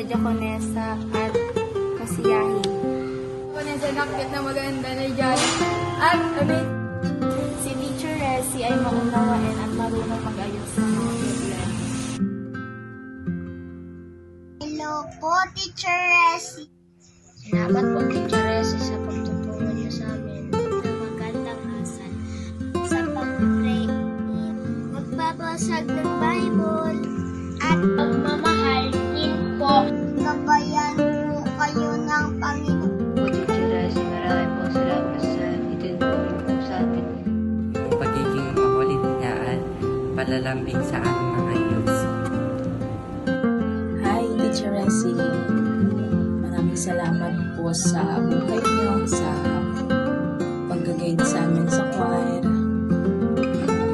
Diakonesa at Kasiyahin. Ako na nakit na maganda na dyan. At Si Teacher Resi ay maunawain at marunong mag-ayos ng mga problema. Hello po, Teacher Resi. Salamat po, Teacher Resi, sa pagtuturo niyo sa amin ng magandang asal. Sa pag-pray, magbabasag ng Bible, at Pagmamahal din po. gabayan po kayo ng Panginoon. Teacher Resi, maraming po salamat sa ituturo po sa amin. Pagiging makulit palalambing sa aming mga youth. Hi, Teacher Resi. Maraming salamat po sa buhay niyo, sa pag-guide sa amin sa choir.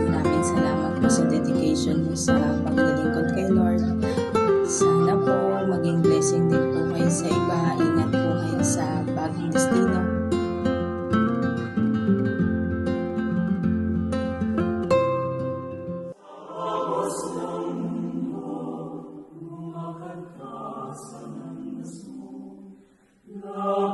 Maraming salamat po sa dedication niyo sa paglilingkod kay Lord. Sana po maging blessing din po kayo sa iba. Ingat po kayo sa bagong destino. No.